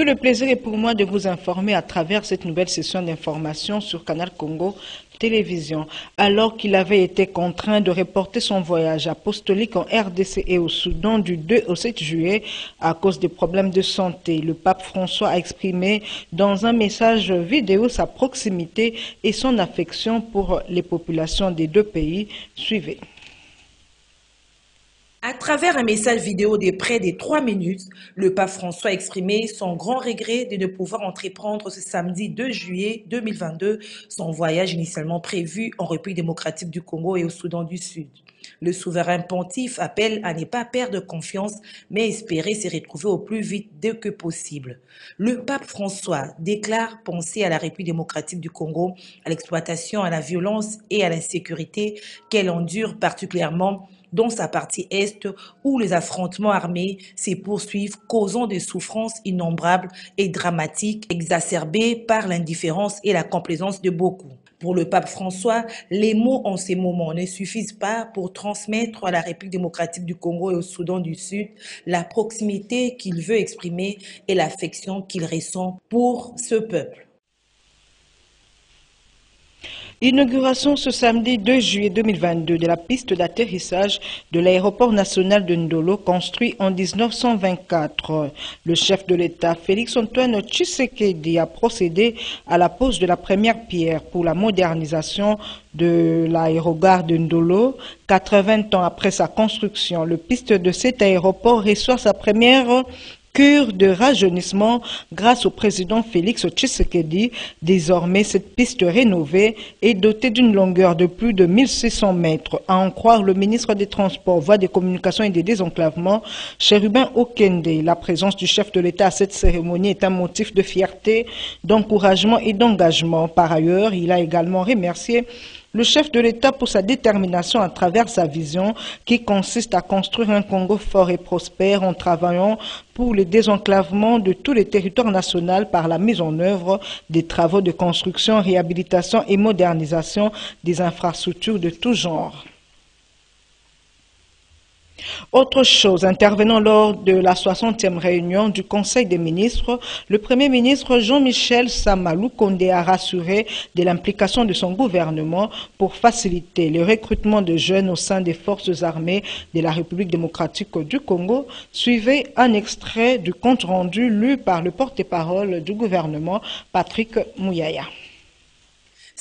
Tout le plaisir est pour moi de vous informer à travers cette nouvelle session d'information sur Canal Congo Télévision. Alors qu'il avait été contraint de reporter son voyage apostolique en RDC et au Soudan du 2 au 7 juillet à cause des problèmes de santé, le pape François a exprimé dans un message vidéo sa proximité et son affection pour les populations des deux pays. Suivez. À travers un message vidéo de près de 3 minutes, le pape François a exprimé son grand regret de ne pouvoir entreprendre ce samedi 2 juillet 2022 son voyage initialement prévu en République démocratique du Congo et au Soudan du Sud. Le souverain pontife appelle à ne pas perdre confiance, mais espérer se retrouver au plus vite dès que possible. Le pape François déclare penser à la République démocratique du Congo, à l'exploitation, à la violence et à l'insécurité qu'elle endure particulièrement dans sa partie est où les affrontements armés se poursuivent, causant des souffrances innombrables et dramatiques exacerbées par l'indifférence et la complaisance de beaucoup. Pour le pape François, les mots en ces moments ne suffisent pas pour transmettre à la République démocratique du Congo et au Soudan du Sud la proximité qu'il veut exprimer et l'affection qu'il ressent pour ce peuple. Inauguration ce samedi 2 juillet 2022 de la piste d'atterrissage de l'aéroport national de Ndolo construit en 1924. Le chef de l'État, Félix-Antoine Tshisekedi, a procédé à la pose de la première pierre pour la modernisation de l'aérogare de Ndolo. 80 ans après sa construction, le piste de cet aéroport reçoit sa première cure de rajeunissement grâce au président Félix Tshisekedi. Désormais, cette piste rénovée est dotée d'une longueur de plus de 1600 mètres. À en croire le ministre des Transports, Voies des Communications et des Désenclavements, Chérubin Okende. La présence du chef de l'État à cette cérémonie est un motif de fierté, d'encouragement et d'engagement. Par ailleurs, il a également remercié le chef de l'État pour sa détermination à travers sa vision qui consiste à construire un Congo fort et prospère en travaillant pour le désenclavement de tous les territoires nationaux par la mise en œuvre des travaux de construction, réhabilitation et modernisation des infrastructures de tout genre. Autre chose, intervenant lors de la 60e réunion du Conseil des ministres, le Premier ministre Jean-Michel Sama Lukonde a rassuré de l'implication de son gouvernement pour faciliter le recrutement de jeunes au sein des forces armées de la République démocratique du Congo. Suivez un extrait du compte rendu lu par le porte-parole du gouvernement, Patrick Mouyaya.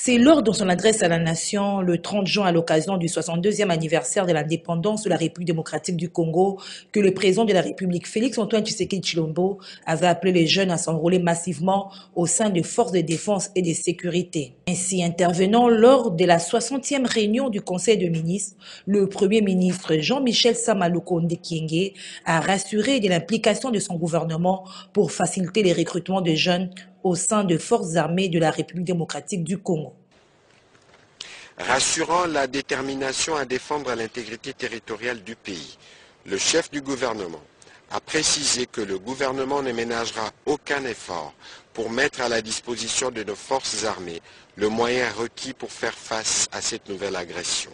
C'est lors de son adresse à la nation le 30 juin à l'occasion du 62e anniversaire de l'indépendance de la République démocratique du Congo que le président de la République, Félix-Antoine Tshisekedi Tshilombo, avait appelé les jeunes à s'enrôler massivement au sein des forces de défense et de sécurité. Ainsi, intervenant lors de la 60e réunion du Conseil des ministres, le Premier ministre Jean-Michel Sama Lukonde Kyenge a rassuré de l'implication de son gouvernement pour faciliter les recrutements de jeunes au sein des forces armées de la République démocratique du Congo. Rassurant la détermination à défendre l'intégrité territoriale du pays, le chef du gouvernement a précisé que le gouvernement ne ménagera aucun effort pour mettre à la disposition de nos forces armées le moyen requis pour faire face à cette nouvelle agression.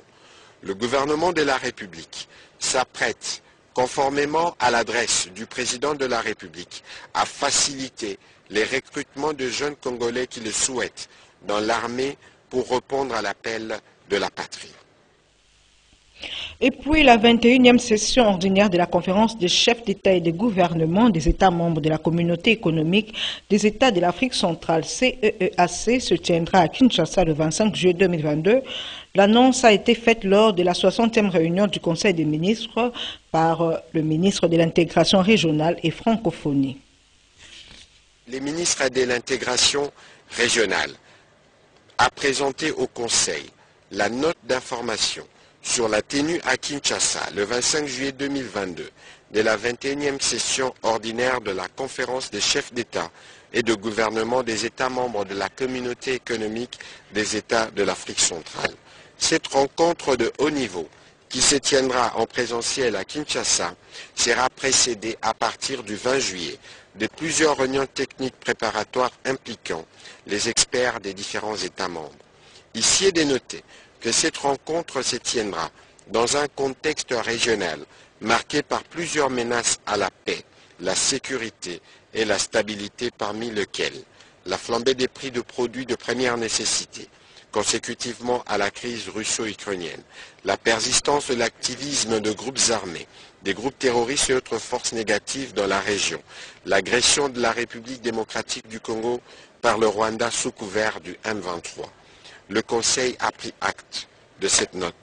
Le gouvernement de la République s'apprête, conformément à l'adresse du président de la République, à faciliter les recrutements de jeunes Congolais qui le souhaitent dans l'armée pour répondre à l'appel de la patrie. Et puis la 21e session ordinaire de la conférence des chefs d'État et de gouvernement des États membres de la communauté économique des États de l'Afrique centrale, CEEAC, se tiendra à Kinshasa le 25 juillet 2022. L'annonce a été faite lors de la 60e réunion du Conseil des ministres par le ministre de l'intégration régionale et francophonie. Les ministres de l'intégration régionale a présenté au Conseil la note d'information sur la tenue à Kinshasa le 25 juillet 2022 de la 21e session ordinaire de la conférence des chefs d'État et de gouvernement des États membres de la communauté économique des États de l'Afrique centrale. Cette rencontre de haut niveau qui se tiendra en présentiel à Kinshasa sera précédée à partir du 20 juillet de plusieurs réunions techniques préparatoires impliquant les experts des différents États membres. Ici est de noter que cette rencontre se tiendra dans un contexte régional marqué par plusieurs menaces à la paix la sécurité et la stabilité, parmi lesquels la flambée des prix de produits de première nécessité, consécutivement à la crise russo-ukrainienne, la persistance de l'activisme de groupes armés, des groupes terroristes et autres forces négatives dans la région, l'agression de la République démocratique du Congo par le Rwanda sous couvert du M23. Le Conseil a pris acte de cette note.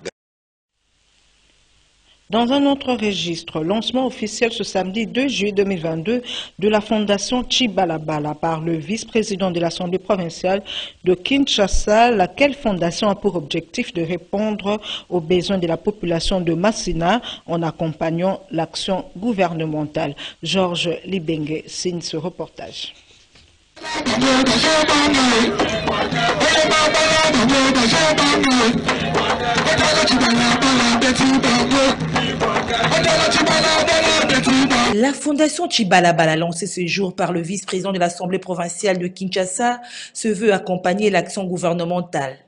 Dans un autre registre, lancement officiel ce samedi 2 juillet 2022 de la fondation Chibalabala par le vice-président de l'Assemblée provinciale de Kinshasa, laquelle fondation a pour objectif de répondre aux besoins de la population de Massina en accompagnant l'action gouvernementale. Georges Libengue signe ce reportage. La fondation Chibalabala, lancée ce jour par le vice-président de l'Assemblée provinciale de Kinshasa, se veut accompagner l'action gouvernementale.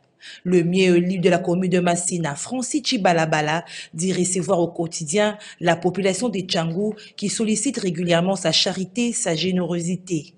Le mieux élu de la commune de Massina, Francis Chibalabala, dit recevoir au quotidien la population des Tchangou qui sollicite régulièrement sa charité, sa générosité.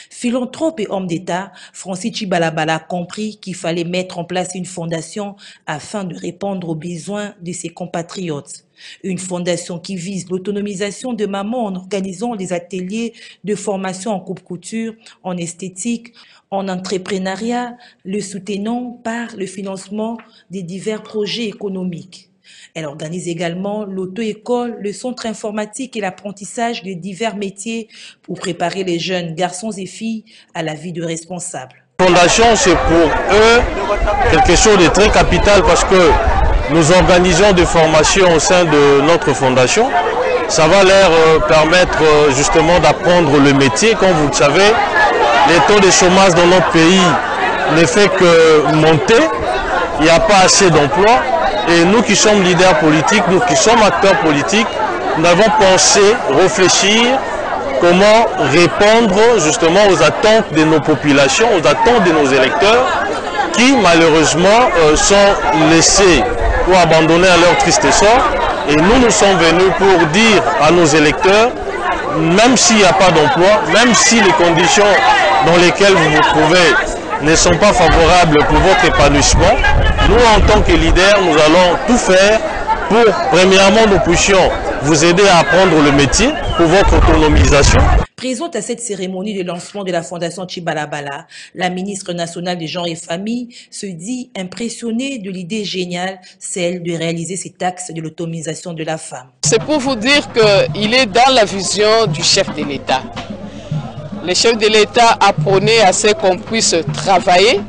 Philanthrope et homme d'État, Francis Chibalabala a compris qu'il fallait mettre en place une fondation afin de répondre aux besoins de ses compatriotes. Une fondation qui vise l'autonomisation de maman en organisant des ateliers de formation en coupe-couture, en esthétique, en entrepreneuriat, le soutenant par le financement des divers projets économiques. Elle organise également l'auto-école, le centre informatique et l'apprentissage de divers métiers pour préparer les jeunes garçons et filles à la vie de responsables. La fondation, c'est pour eux quelque chose de très capital parce que nous organisons des formations au sein de notre fondation. Ça va leur permettre justement d'apprendre le métier. Comme vous le savez, les taux de chômage dans notre pays ne fait que monter. Il n'y a pas assez d'emplois. Et nous qui sommes leaders politiques, nous qui sommes acteurs politiques, nous avons pensé, réfléchir comment répondre justement aux attentes de nos populations, aux attentes de nos électeurs qui malheureusement sont laissés ou abandonnés à leur triste sort. Et nous sommes venus pour dire à nos électeurs, même s'il n'y a pas d'emploi, même si les conditions dans lesquelles vous vous trouvez ne sont pas favorables pour votre épanouissement, nous en tant que leaders, nous allons tout faire pour, premièrement, nous puissions vous aider à apprendre le métier pour votre autonomisation. Présente à cette cérémonie de lancement de la fondation Chibalabala, la ministre nationale des Genres et Familles se dit impressionnée de l'idée géniale, celle de réaliser cet axe de l'autonomisation de la femme. C'est pour vous dire qu'il est dans la vision du chef de l'État. Le chef de l'État a prôné à ce qu'on puisse travailler,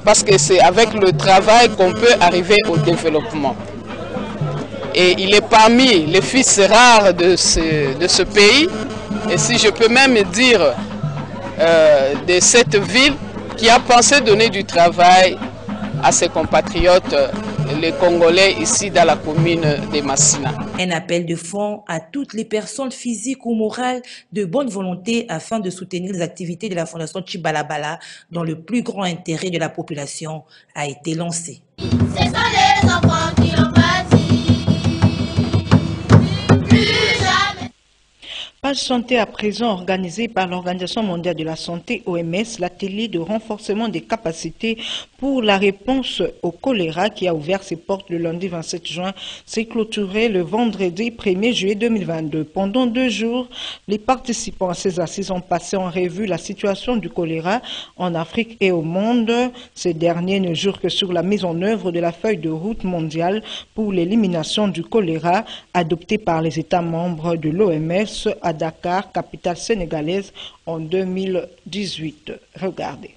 parce que c'est avec le travail qu'on peut arriver au développement. Et il est parmi les fils rares de ce pays, et si je peux même dire de cette ville, qui a pensé donner du travail à ses compatriotes, les Congolais ici dans la commune de Massina. Un appel de fonds à toutes les personnes physiques ou morales de bonne volonté afin de soutenir les activités de la fondation Chibalabala dans le plus grand intérêt de la population a été lancé. Ce sont les enfants qui ont bâti. Plus jamais. Page santé à présent organisée par l'Organisation mondiale de la santé OMS, l'atelier de renforcement des capacités pour la réponse au choléra qui a ouvert ses portes le lundi 27 juin s'est clôturé le vendredi 1er juillet 2022. Pendant 2 jours, les participants à ces assises ont passé en revue la situation du choléra en Afrique et au monde. Ces derniers ne jurent que sur la mise en œuvre de la feuille de route mondiale pour l'élimination du choléra adoptée par les États membres de l'OMS à Dakar, capitale sénégalaise, en 2018. Regardez.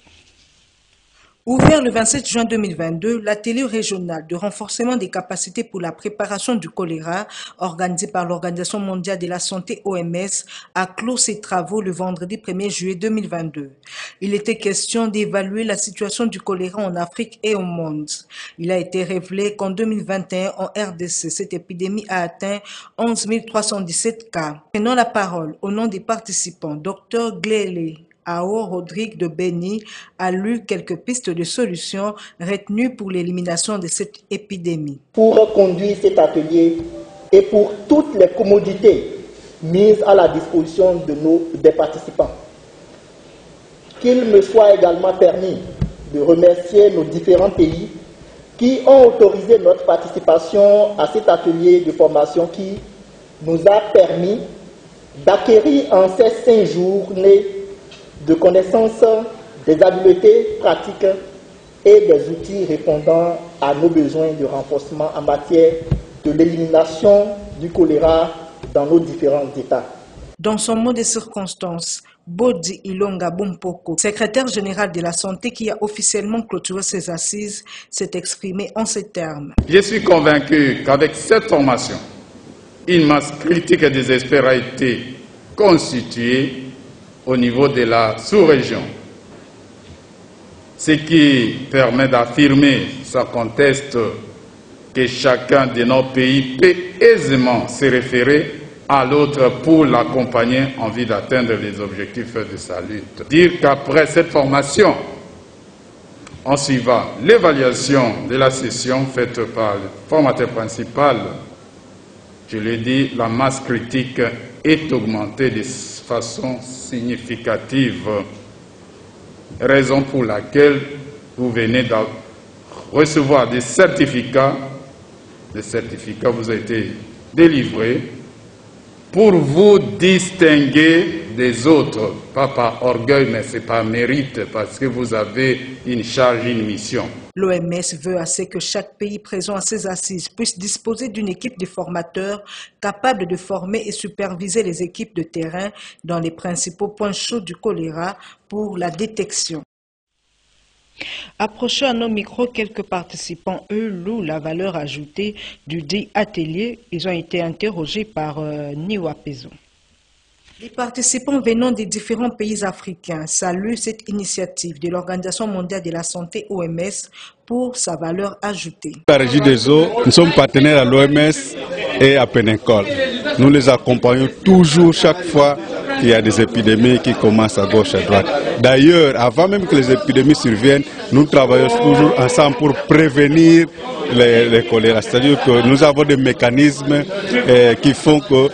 Ouvert le 27 juin 2022, l'atelier régional de renforcement des capacités pour la préparation du choléra, organisé par l'Organisation mondiale de la santé OMS, a clos ses travaux le vendredi 1er juillet 2022. Il était question d'évaluer la situation du choléra en Afrique et au monde. Il a été révélé qu'en 2021, en RDC, cette épidémie a atteint 11 317 cas. Prenant la parole au nom des participants, Dr Glélé Ao Rodrigue de Beni a lu quelques pistes de solutions retenues pour l'élimination de cette épidémie. Pour conduire cet atelier et pour toutes les commodités mises à la disposition des participants. Qu'il me soit également permis de remercier nos différents pays qui ont autorisé notre participation à cet atelier de formation qui nous a permis d'acquérir en ces 5 journées de connaissances, des habiletés pratiques et des outils répondant à nos besoins de renforcement en matière de l'élimination du choléra dans nos différents États. Dans son mot de circonstance, Bodi Ilonga Bompoko, secrétaire général de la Santé qui a officiellement clôturé ses assises, s'est exprimé en ces termes. Je suis convaincu qu'avec cette formation, une masse critique des experts a été constituée au niveau de la sous-région, ce qui permet d'affirmer, sans conteste, que chacun de nos pays peut aisément se référer à l'autre pour l'accompagner en vue d'atteindre les objectifs de sa lutte. Dire qu'après cette formation, en suivant l'évaluation de la session faite par le formateur principal, je l'ai dit, la masse critique est augmentée de façon significative, raison pour laquelle vous venez de recevoir des certificats. Les certificats vous ont été délivrés pour vous distinguer des autres, pas par orgueil, mais c'est par mérite, parce que vous avez une charge, une mission. L'OMS veut assez que chaque pays présent à ses assises puisse disposer d'une équipe de formateurs capable de former et superviser les équipes de terrain dans les principaux points chauds du choléra pour la détection. Approchés à nos micros, quelques participants, eux, louent la valeur ajoutée du dit atelier. Ils ont été interrogés par Niwa Pezo. Les participants venant des différents pays africains saluent cette initiative de l'Organisation mondiale de la santé OMS pour sa valeur ajoutée. La Régie des eaux, nous sommes partenaires à l'OMS et à Pénécole. Nous les accompagnons toujours, chaque fois qu'il y a des épidémies qui commencent à gauche, à droite. D'ailleurs, avant même que les épidémies surviennent, nous travaillons toujours ensemble pour prévenir les choléra. C'est-à-dire que nous avons des mécanismes qui font que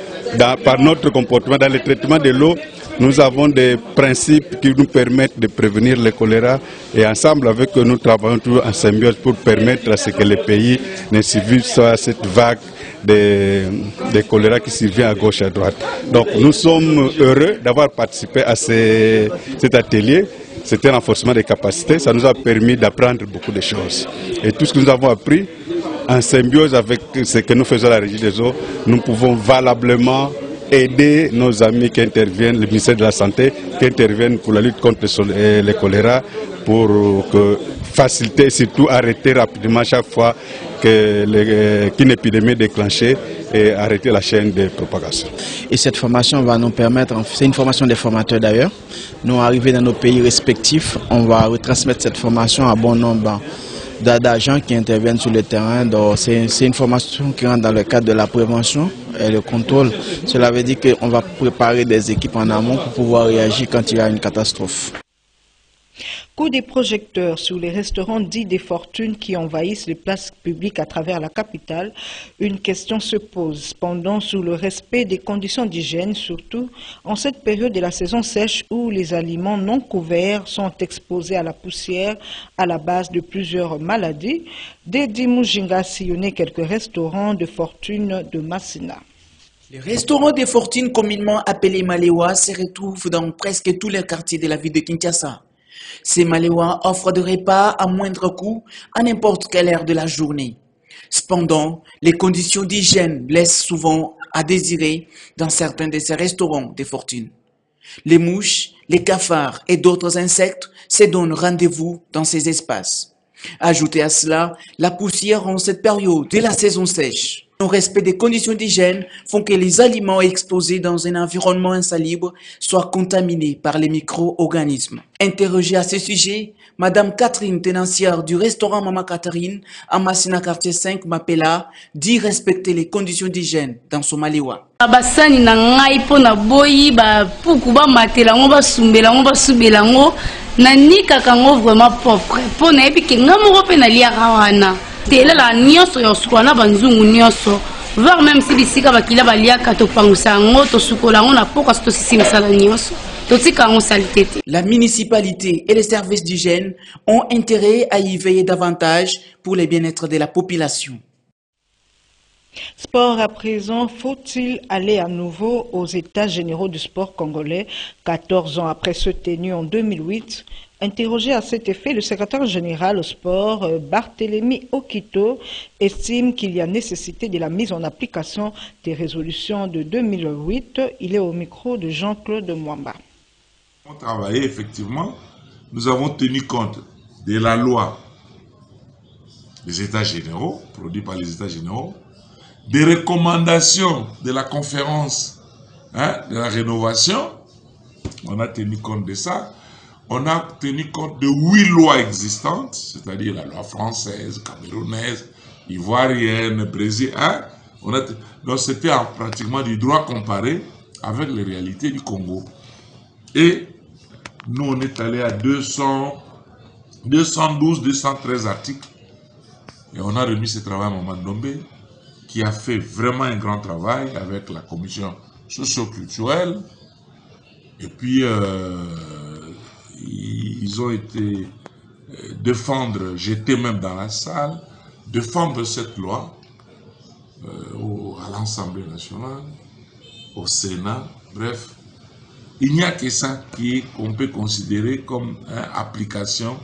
par notre comportement, dans le traitement de l'eau, nous avons des principes qui nous permettent de prévenir le choléra et ensemble avec eux, nous travaillons toujours en symbiose pour permettre à ce que les pays ne subissent pas cette vague de choléra qui survient à gauche et à droite. Donc nous sommes heureux d'avoir participé à cet atelier. C'était un renforcement des capacités, ça nous a permis d'apprendre beaucoup de choses. Et tout ce que nous avons appris, en symbiose avec ce que nous faisons à la Régie des eaux, nous pouvons valablement aider nos amis qui interviennent, le ministère de la Santé, qui interviennent pour la lutte contre le choléra, pour faciliter et surtout arrêter rapidement chaque fois qu'une épidémie est déclenchée et arrêter la chaîne de propagation. Et cette formation va nous permettre, c'est une formation des formateurs d'ailleurs, nous arriver dans nos pays respectifs, on va retransmettre cette formation à bon nombre d'agents qui interviennent sur le terrain. C'est une formation qui rentre dans le cadre de la prévention et le contrôle. Cela veut dire qu'on va préparer des équipes en amont pour pouvoir réagir quand il y a une catastrophe. Coup des projecteurs sur les restaurants dits des fortunes qui envahissent les places publiques à travers la capitale. Une question se pose cependant sur le respect des conditions d'hygiène, surtout en cette période de la saison sèche où les aliments non couverts sont exposés à la poussière à la base de plusieurs maladies. Dédi Mujinga sillonnait quelques restaurants de fortune de Massina. Les restaurants de fortune communément appelés Malewa se retrouvent dans presque tous les quartiers de la ville de Kinshasa. Ces Malewa offrent des repas à moindre coût à n'importe quelle heure de la journée. Cependant, les conditions d'hygiène laissent souvent à désirer dans certains de ces restaurants de fortune. Les mouches, les cafards et d'autres insectes se donnent rendez-vous dans ces espaces. Ajoutez à cela la poussière en cette période de la saison sèche. Le respect des conditions d'hygiène font que les aliments exposés dans un environnement insalubre soient contaminés par les micro-organismes. Interrogée à ce sujet, Madame Catherine, tenancière du restaurant Mama Catherine, à Massina quartier 5, m'appela, dit respecter les conditions d'hygiène dans son Malewa. Basani na ngai pona boyi ba puku ba matela ngo ba sumbela ngo ba subela ngo na nika kango vraiment propre pona epi ke ngamo ko pe na lia kawana tela la nyonso yo sukwana banzungu nyonso voir même si bisika bakila baliaka topangusa yango tosukola yango na poko kasi tosisi misala nyonso totika yango sali te te. La municipalité et les services d'hygiène ont intérêt à y veiller davantage pour le bien-être de la population. Sport à présent, faut-il aller à nouveau aux États généraux du sport congolais 14 ans après ce tenu en 2008? Interrogé à cet effet, le secrétaire général au sport, Barthélemy Okito, estime qu'il y a nécessité de la mise en application des résolutions de 2008. Il est au micro de Jean-Claude Mwamba. On travaillait effectivement, nous avons tenu compte de la loi des États généraux, produite par les États généraux, des recommandations de la conférence de la rénovation, on a tenu compte de ça. On a tenu compte de 8 lois existantes, c'est-à-dire la loi française, camerounaise, ivoirienne, brésilienne. Donc c'était pratiquement du droit comparé avec les réalités du Congo. Et nous, on est allé à 212, 213 articles. Et on a remis ce travail à Maman Ndombe, qui a fait vraiment un grand travail avec la commission socio-culturelle. Et puis, ils ont été défendre, j'étais même dans la salle, défendre cette loi à l'Assemblée nationale, au Sénat, bref. Il n'y a que ça qu'on peut considérer comme application,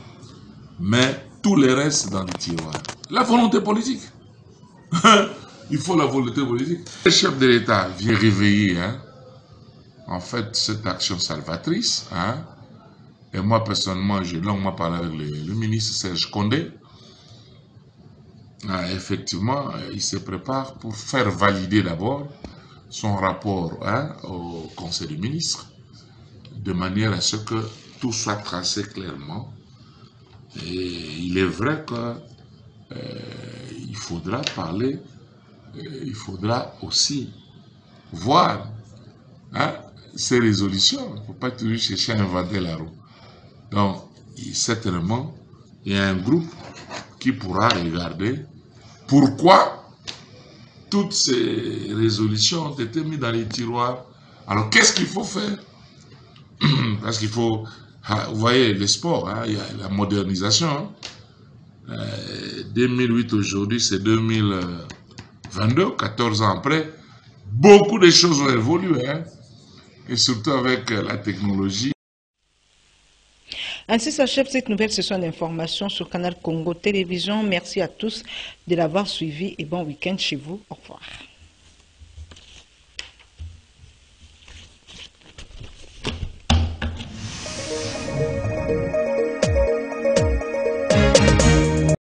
mais tout le reste dans les tiroirs. La volonté politique. Il faut la volonté politique. Le chef de l'État vient réveiller en fait cette action salvatrice. Et moi personnellement, j'ai longuement parlé avec le ministre Serge Condé. Effectivement, il se prépare pour faire valider d'abord son rapport au Conseil des ministres, de manière à ce que tout soit tracé clairement. Et il est vrai qu'il faudra parler, il faudra aussi voir ces résolutions. Il ne faut pas toujours chercher à inventer la roue. Donc, certainement, il y a un groupe qui pourra regarder pourquoi toutes ces résolutions ont été mises dans les tiroirs. Alors, qu'est-ce qu'il faut faire? Parce qu'il faut, vous voyez, le sport, il y a la modernisation. 2008 aujourd'hui, c'est 2022, 14 ans après. Beaucoup de choses ont évolué, et surtout avec la technologie. Ainsi s'achève cette nouvelle session d'information sur Canal Congo Télévision. Merci à tous de l'avoir suivi et bon week-end chez vous. Au revoir.